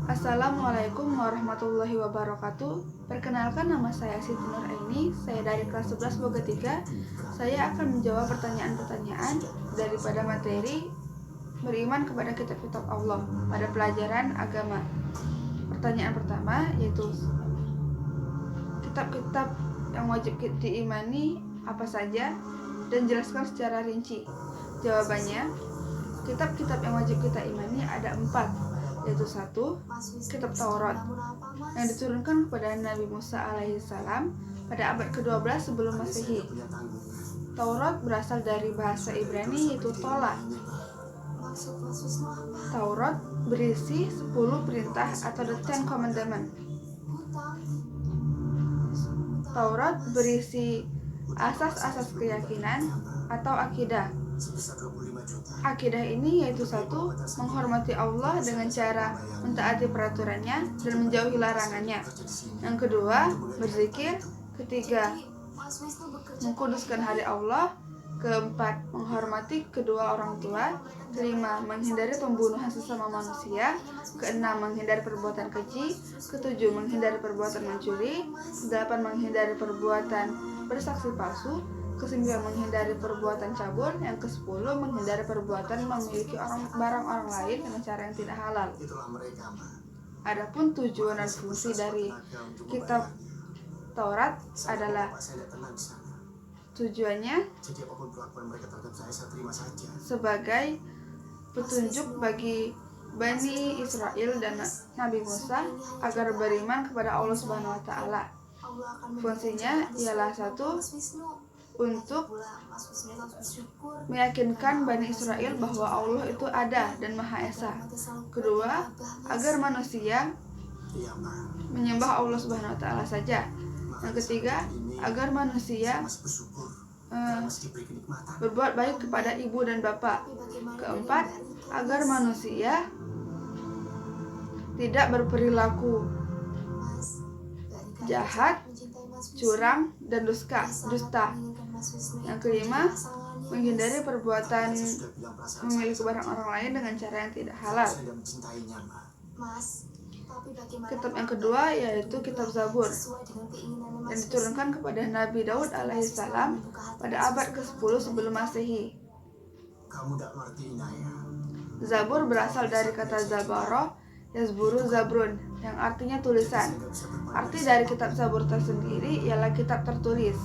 Assalamualaikum warahmatullahi wabarakatuh. Perkenalkan, nama saya Siti Nuraini. Saya dari kelas 11 Boga 3. Saya akan menjawab pertanyaan-pertanyaan daripada materi beriman kepada kitab-kitab Allah pada pelajaran agama. Pertanyaan pertama yaitu kitab-kitab yang wajib diimani apa saja, dan jelaskan secara rinci. Jawabannya, kitab-kitab yang wajib kita imani ada 4, yaitu 1. Kitab Taurat yang diturunkan kepada Nabi Musa alaihissalam pada abad ke-12 sebelum Masehi. Taurat berasal dari bahasa Ibrani yaitu Tola. Taurat berisi 10 perintah atau the Ten Commandments. Taurat berisi asas-asas keyakinan atau akidah. Akidah ini yaitu 1. Menghormati Allah dengan cara mentaati peraturannya dan menjauhi larangannya. Yang kedua, berzikir. Ketiga, mengkuduskan hari Allah. Keempat, menghormati kedua orang tua. Kelima, menghindari pembunuhan sesama manusia. Keenam, menghindari perbuatan keji. Ketujuh, menghindari perbuatan mencuri. Kedelapan, menghindari perbuatan bersaksi palsu. Kesembilan, menghindari perbuatan cabul. Yang ke-10, menghindari perbuatan memiliki barang orang lain dengan cara yang tidak halal. Adapun tujuan dan fungsi dari kitab Taurat adalah tujuannya sebagai petunjuk bagi Bani Israel dan Nabi Musa agar beriman kepada Allah Subhanahu wa Ta'ala. Fungsinya ialah 1. Untuk meyakinkan Bani Israel bahwa Allah itu ada dan Maha Esa. Kedua, agar manusia menyembah Allah Subhanahu wa Ta'ala saja. Yang ketiga, agar manusia berbuat baik kepada ibu dan bapak. Keempat, agar manusia tidak berperilaku jahat, curang, dan dusta. Yang kelima, menghindari perbuatan memiliki barang orang lain dengan cara yang tidak halal. Kitab yang kedua yaitu kitab Zabur yang diturunkan kepada Nabi Daud alaihissalam pada abad ke-10 sebelum Masehi. Zabur berasal dari kata Zabaro, Yazburu, Zabrun, yang artinya tulisan. Arti dari kitab Zabur tersendiri ialah kitab tertulis.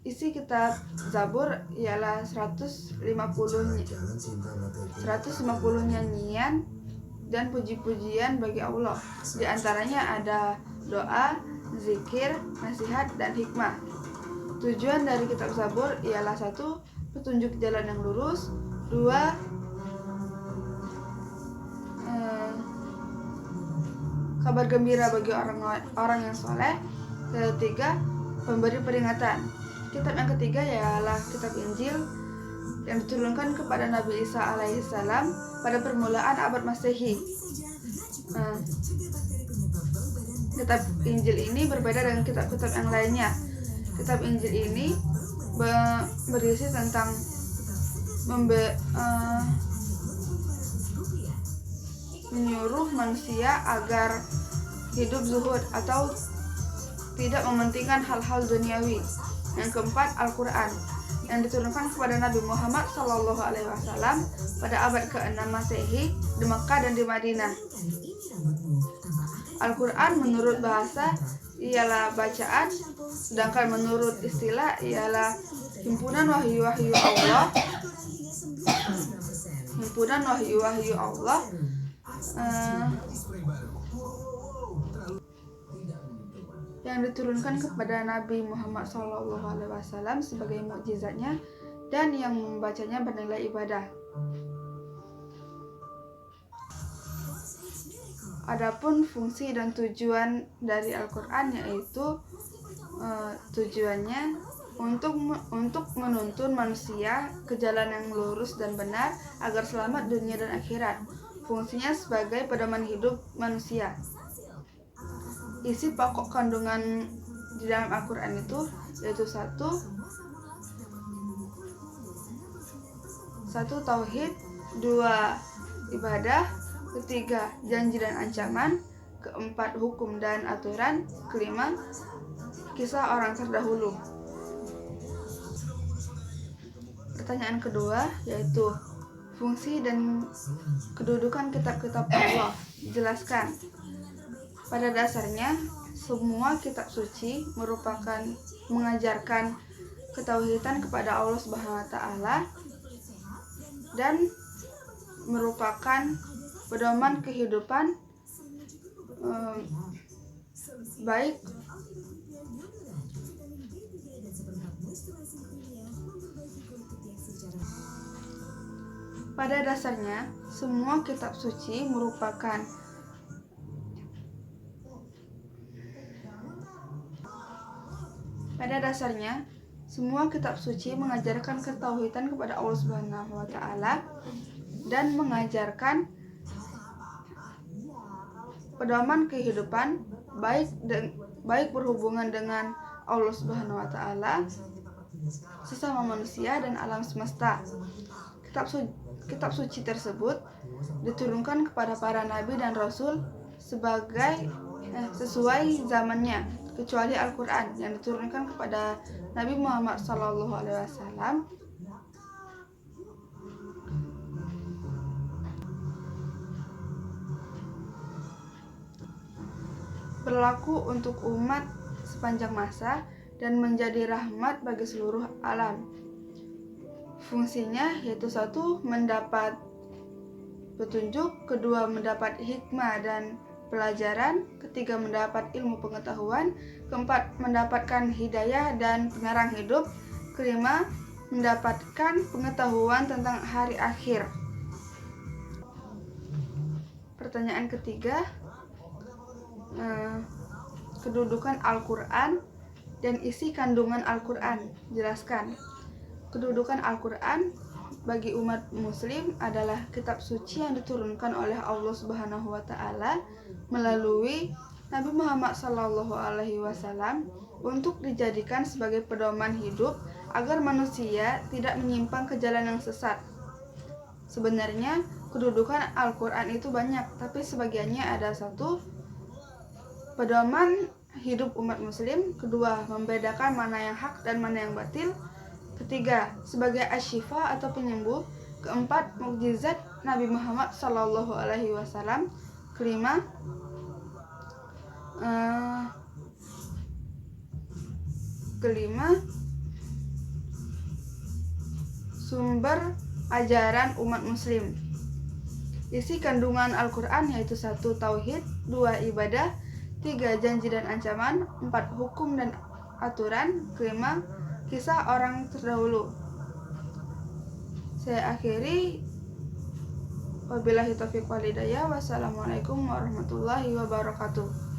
Isi kitab Zabur ialah 150 nyanyian dan puji-pujian bagi Allah. Di antaranya ada doa, zikir, nasihat, dan hikmah. Tujuan dari kitab Zabur ialah 1. Petunjuk jalan yang lurus. 2. Kabar gembira bagi orang yang soleh. Ketiga, pemberi peringatan. Kitab yang ketiga ialah kitab Injil yang diturunkan kepada Nabi Isa alaihissalam pada permulaan abad Masehi. Kitab Injil ini berbeda dengan kitab-kitab yang lainnya. Kitab Injil ini berisi tentang menyuruh manusia agar hidup zuhud atau tidak mementingkan hal-hal duniawi. Yang keempat, Al-Quran yang diturunkan kepada Nabi Muhammad SAW pada abad ke-6 Masehi di Mekah dan di Madinah. Al-Quran menurut bahasa ialah bacaan, sedangkan menurut istilah ialah himpunan wahyu-wahyu Allah. Yang diturunkan kepada Nabi Muhammad SAW sebagai mukjizatnya dan yang membacanya bernilai ibadah. Adapun fungsi dan tujuan dari Al-Quran yaitu tujuannya untuk menuntun manusia ke jalan yang lurus dan benar agar selamat dunia dan akhirat. Fungsinya sebagai pedoman hidup manusia. Isi pokok kandungan di dalam Al-Quran itu yaitu 1. Tauhid. 2. ibadah, ketiga, janji dan ancaman, keempat, hukum dan aturan, kelima, kisah orang terdahulu. Pertanyaan kedua yaitu fungsi dan kedudukan kitab-kitab Allah. Jelaskan. Pada dasarnya, semua kitab suci merupakan mengajarkan ketauhidan kepada Allah Subhanahu wa taala dan merupakan pedoman kehidupan baik pada dasarnya semua kitab suci merupakan mengajarkan ketauhidan kepada Allah Subhanahu wa taala dan mengajarkan pedoman kehidupan baik berhubungan dengan Allah Subhanahu wa taala, sesama manusia dan alam semesta. Kitab suci tersebut diturunkan kepada para nabi dan rasul sesuai zamannya, kecuali Al-Quran yang diturunkan kepada Nabi Muhammad SAW berlaku untuk umat sepanjang masa dan menjadi rahmat bagi seluruh alam. Fungsinya yaitu satu, mendapat petunjuk, kedua, mendapat hikmah dan pelajaran, ketiga, mendapat ilmu pengetahuan, keempat, mendapatkan hidayah dan pengarang hidup, kelima, mendapatkan pengetahuan tentang hari akhir. Pertanyaan ketiga, kedudukan Al-Quran dan isi kandungan Al-Quran. Jelaskan. Kedudukan Al-Quran bagi umat muslim adalah kitab suci yang diturunkan oleh Allah Subhanahu wa taala melalui Nabi Muhammad SAW untuk dijadikan sebagai pedoman hidup agar manusia tidak menyimpang ke jalan yang sesat. Sebenarnya kedudukan Al-Quran itu banyak, tapi sebagiannya ada satu, pedoman hidup umat muslim, kedua, membedakan mana yang hak dan mana yang batil, ketiga, sebagai asyifa atau penyembuh, keempat, mukjizat Nabi Muhammad SAW, kelima, sumber ajaran umat muslim. Isi kandungan Al-Quran yaitu satu, tauhid, dua, ibadah, tiga, janji dan ancaman, empat, hukum dan aturan, kelima, kisah orang terdahulu. Saya akhiri. Wabillahi taufiq wal hidayah. Wassalamualaikum warahmatullahi wabarakatuh.